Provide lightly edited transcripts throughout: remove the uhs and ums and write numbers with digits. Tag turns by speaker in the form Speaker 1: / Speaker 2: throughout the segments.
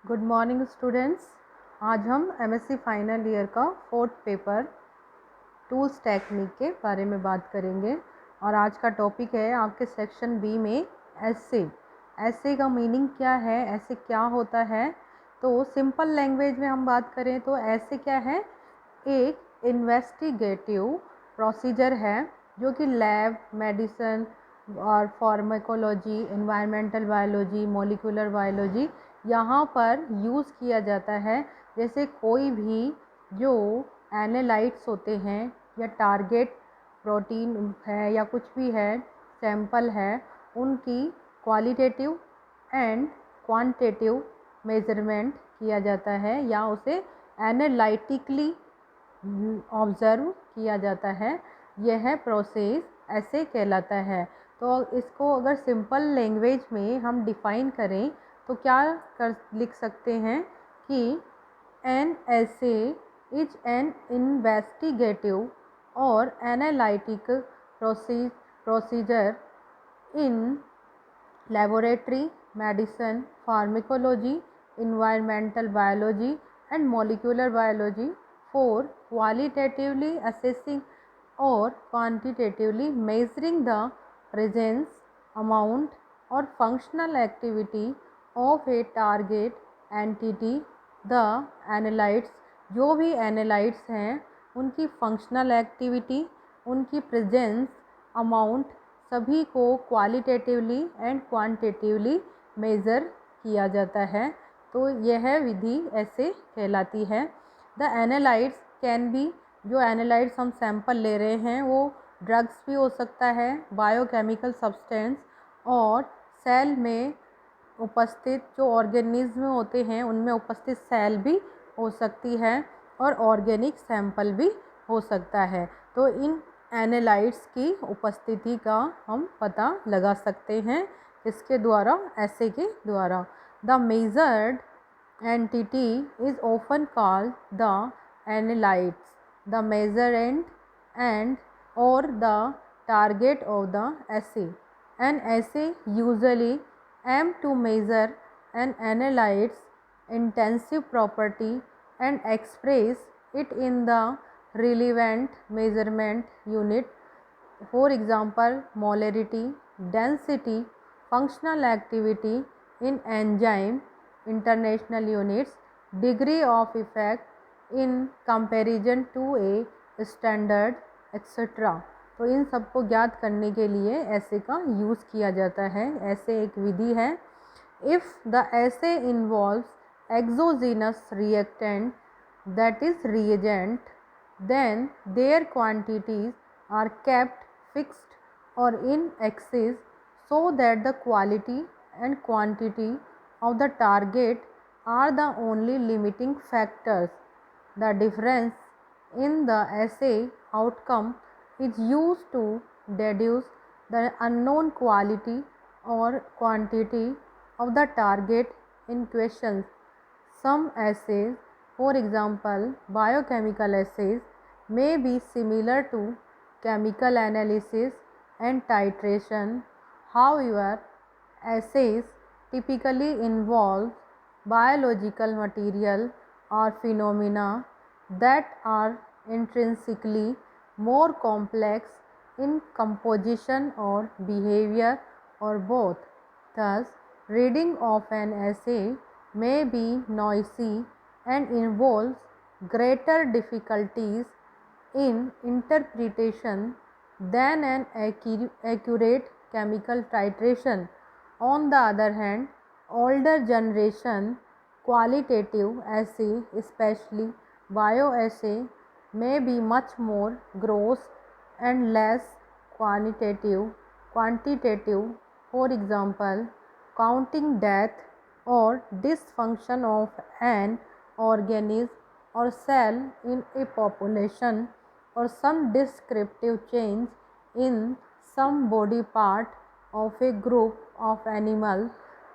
Speaker 1: Good morning students. आज हम MSc final year का फोर्थ पेपर टूल्स टेक्निक के बारे में बात करेंगे और आज का टॉपिक है आपके सेक्शन बी में ऐसे। ऐसे का मीनिंग क्या है, ऐसे क्या होता है। तो सिंपल लैंग्वेज में हम बात करें तो ऐसे क्या है, एक इन्वेस्टिगेटिव प्रोसीजर है जो कि लैब, मेडिसिन और pharmacology, environmental biology, molecular biology यहाँ पर यूज़ किया जाता है। जैसे कोई भी जो एनालाइट्स होते हैं या टारगेट प्रोटीन है या कुछ भी है, सैंपल है, उनकी क्वालिटेटिव एंड क्वांटिटेटिव मेजरमेंट किया जाता है या उसे एनालिटिकली ऑब्ज़र्व किया जाता है। यह प्रोसेस ऐसे कहलाता है। तो इसको अगर सिंपल लैंग्वेज में हम डिफ़ाइन करें तो क्या कर लिख सकते हैं कि एन ऐसे इज एन इन्वेस्टिगेटिव और analytic procedure in laboratory, medicine, pharmacology, environmental biology and molecular biology for qualitatively assessing or quantitatively measuring the presence, amount or functional activity of a target entity. The analytes, जो भी एनालाइट्स हैं उनकी functional activity, उनकी presence, amount सभी को qualitatively and quantitatively measure किया जाता है। तो यह विधि ऐसे कहलाती है। द एनालाइट्स कैन बी, जो एनालाइट्स हम सैंपल ले रहे हैं वो ड्रग्स भी हो सकता है, बायोकेमिकल सब्सटेंस और सेल में उपस्थित जो ऑर्गेनिज्म होते हैं उनमें उपस्थित सेल भी हो सकती है और ऑर्गेनिक सैंपल भी हो सकता है। तो इन एनालाइट्स की उपस्थिति का हम पता लगा सकते हैं इसके द्वारा, ऐसे के द्वारा। The measured entity is often called the analytes, the measurand and और the target of the essay. An essay usually aim to measure an analyte's intensive property and express it in the relevant measurement unit. For example, molarity, density, functional activity in enzyme international units, degree of effect in comparison to a standard, etc. तो इन सबको ज्ञात करने के लिए ऐसे का use किया जाता है। ऐसे एक विधि है। इफ़ द ऐसे involves exogenous reactant, that is reagent, then their quantities are kept fixed or in excess so that the quality and quantity of the target are the only limiting factors. The difference in the assay outcome is used to deduce the unknown quality or quantity of the target in question. Some assays, for example biochemical assays, may be similar to chemical analysis and titration. However, assays typically involve biological material or phenomena that are intrinsically more complex in composition or behavior or both. Thus, reading of an assay may be noisy and involves greater difficulties in interpretation than an accurate chemical titration. On the other hand, older generation qualitative assay, especially bioassay, may be much more gross and less quantitative. For example, counting death or dysfunction of an organism or cell in a population, or some descriptive change in some body part of a group of animal.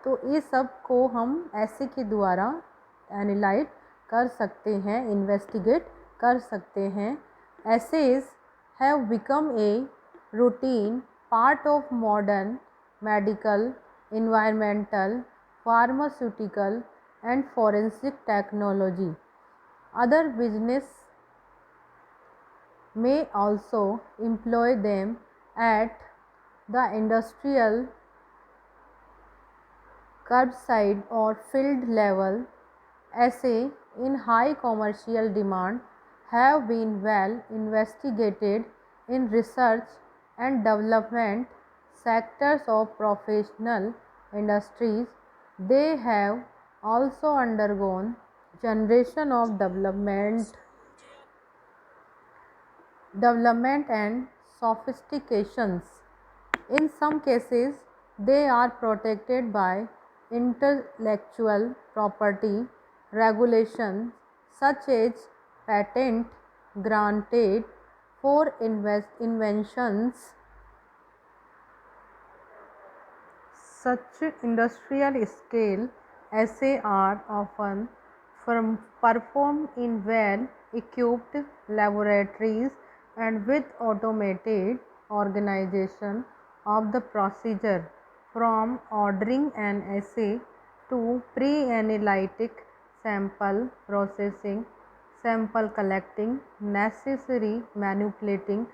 Speaker 1: तो ये सब को हम ऐसे के द्वारा analyse कर सकते हैं, इन्वेस्टिगेट कर सकते हैं। Assays have become a routine part of modern medical, environmental, pharmaceutical and forensic technology. Other business may also employ them at the industrial, curbside or field level. Assay in high commercial demand have been well investigated in research and development sectors of professional industries. They have also undergone generation of development and sophistications. In some cases, they are protected by intellectual property regulations such as patent granted for inventions. Such industrial scale assays are often performed in well equipped laboratories and with automated organization of the procedure, from ordering an assay to pre-analytic sample processing, sample collecting, necessary manipulating,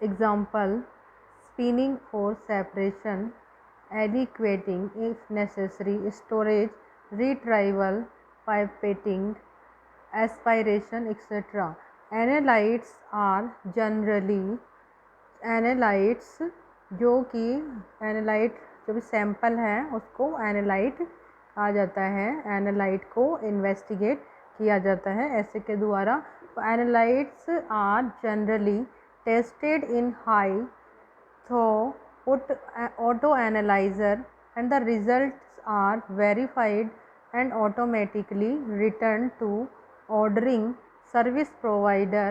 Speaker 1: example, spinning for separation, adequating if necessary, storage, retrieval, pipetting, aspiration, etc. Analytes are generally एनालाइट्स जो भी sample है उसको analyte कहा जाता है। Analyte को investigate किया जाता है ऐसे के द्वारा। तो analytes are generally tested in high throughput auto analyser and the results are verified and automatically returned to ordering service provider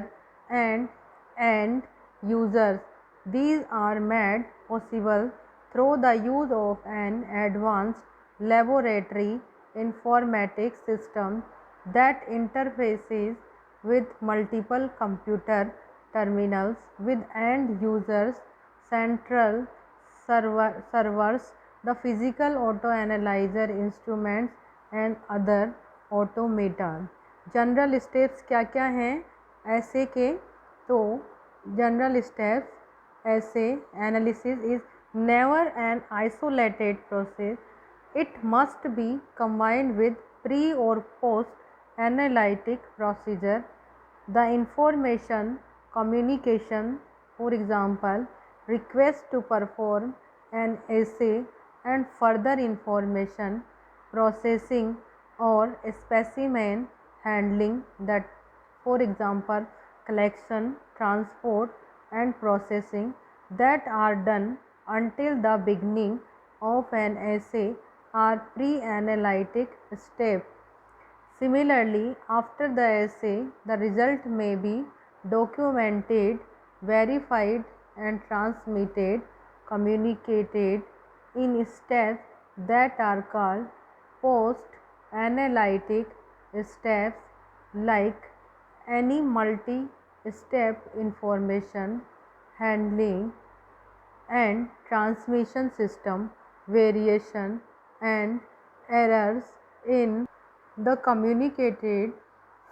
Speaker 1: and users. These are made possible through the use of an advanced laboratory informatics system that interfaces with multiple computer terminals with end users central servers, the physical auto analyzer instruments and other automaton. General steps क्या क्या हैं ऐसे के? तो general steps ऐसे analysis is never an isolated process. It must be combined with pre or post analytic procedure. The information communication, for example, request to perform an assay and further information processing or specimen handling, that for example collection, transport and processing, that are done until the beginning of an assay are pre-analytic step. Similarly, after the assay, the result may be documented, verified and transmitted, communicated in steps that are called post-analytic steps, like any multi-step information handling and transmission system. Variation and errors in the communicated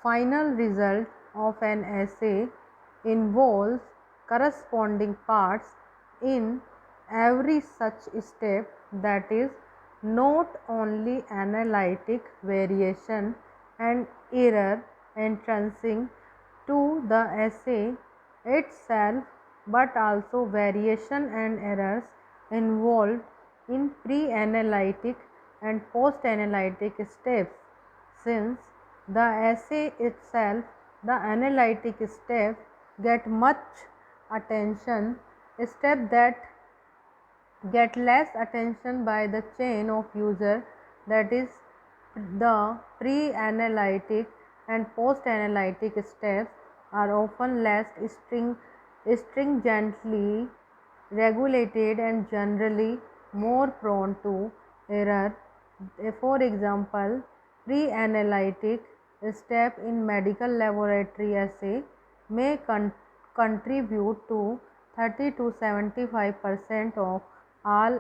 Speaker 1: final result of an assay involves corresponding parts in every such step, that is, not only analytic variation and error entrancing to the assay itself, but also variation and errors involved in pre-analytic and post-analytic steps. Since the assay itself, the analytic steps get much attention, steps that get less attention by the chain of user, that is, the pre-analytic and post-analytic steps are often less stringently regulated and generally more prone to error. For example, pre-analytic step in medical laboratory assay may contribute to 30 to 75% of all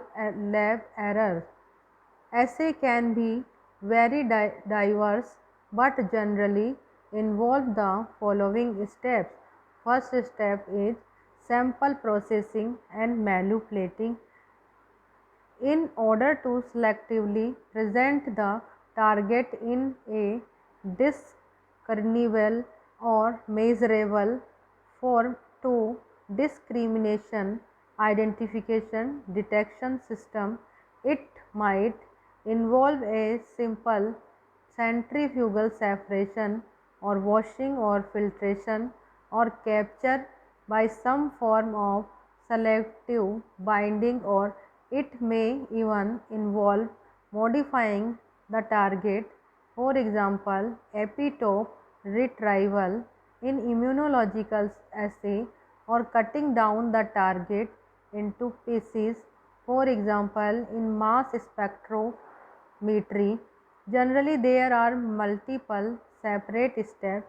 Speaker 1: lab errors. Assay can be very diverse but generally involve the following steps. First step is sample processing and manipulating in order to selectively present the target in a discernible or measurable form to discrimination identification detection system. It might involve a simple centrifugal separation or washing or filtration or capture by some form of selective binding, or it may even involve modifying the target, for example, epitope retrieval in immunological assay, or cutting down the target into pieces, for example, in mass spectrometry. Generally, there are multiple separate steps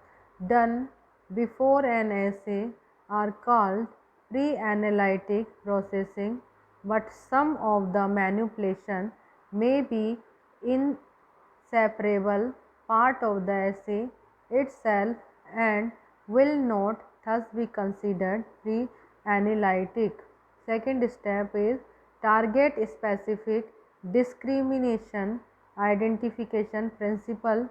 Speaker 1: done before an assay are called pre-analytic processing, but some of the manipulation may be inseparable part of the assay itself and will not thus be considered pre-analytic. Second step is target specific discrimination identification principle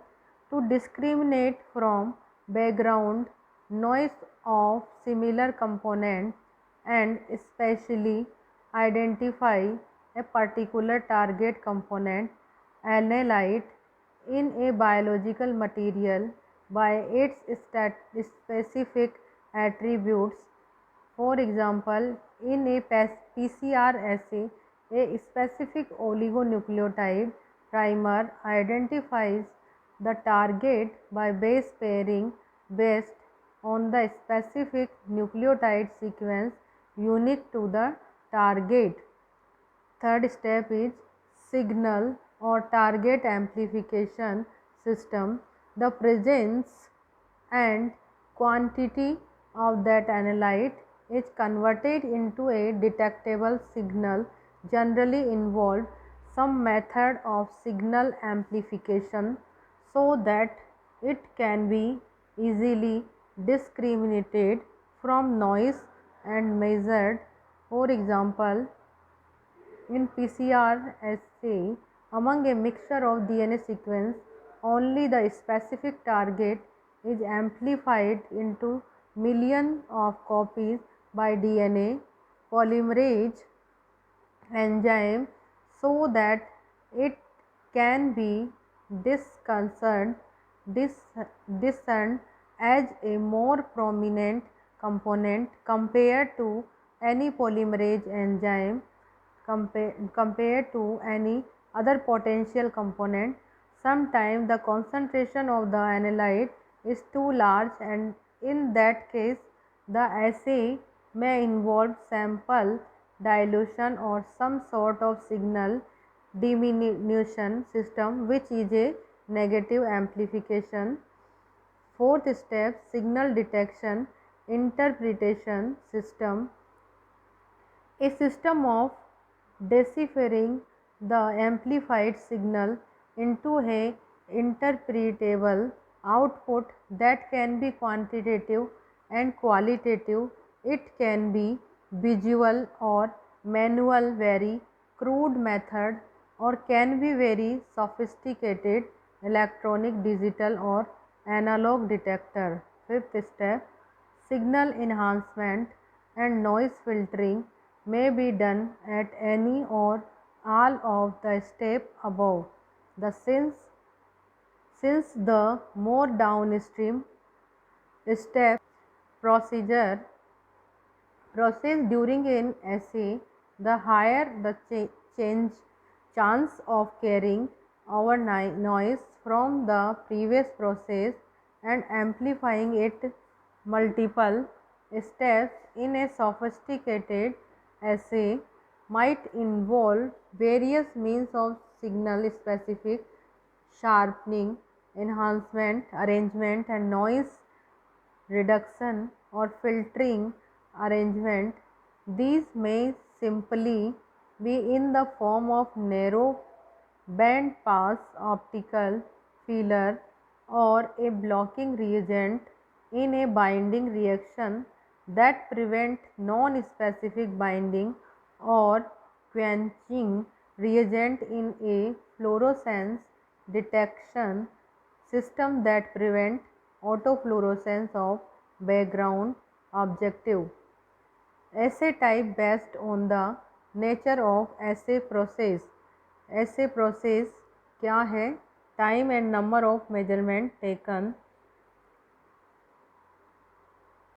Speaker 1: to discriminate from background noise of similar components and especially identify a particular target component analyte in a biological material by its specific attributes. For example, in a PCR assay, a specific oligonucleotide primer identifies the target by base pairing based on the specific nucleotide sequence unique to the target. Third step is signal or target amplification system. The presence and quantity of that analyte is converted into a detectable signal, generally involve some method of signal amplification so that it can be easily discriminated from noise and measured. For example, in PCR assay, among a mixture of DNA sequence, only the specific target is amplified into millions of copies by DNA polymerase enzyme so that it can be discerned as a more prominent component compared to any polymerase enzyme compared to any other potential component. Sometimes the concentration of the analyte is too large, and in that case the assay may involve sample dilution or some sort of signal diminution system, which is a negative amplification. Fourth step, signal detection interpretation system, a system of deciphering the amplified signal into a interpretable output that can be quantitative and qualitative. It can be visual or manual, very crude method, or can be very sophisticated electronic, digital or analog detector. Fifth step, signal enhancement and noise filtering may be done at any or all of the steps above. Since the more downstream step process during an assay, the higher the chance of carrying over noise from the previous process and amplifying it. Multiple steps in a sophisticated assay might involve various means of signal specific sharpening, enhancement, arrangement, and noise reduction or filtering arrangement. These may simply be in the form of narrow band pass optical filler or a blocking reagent in a binding reaction that prevent non-specific binding, or quenching reagent in a fluorescence detection system that prevent autofluorescence of background objective. Assay type based on the nature of assay process. Assay process क्या है? Time and number of measurement taken,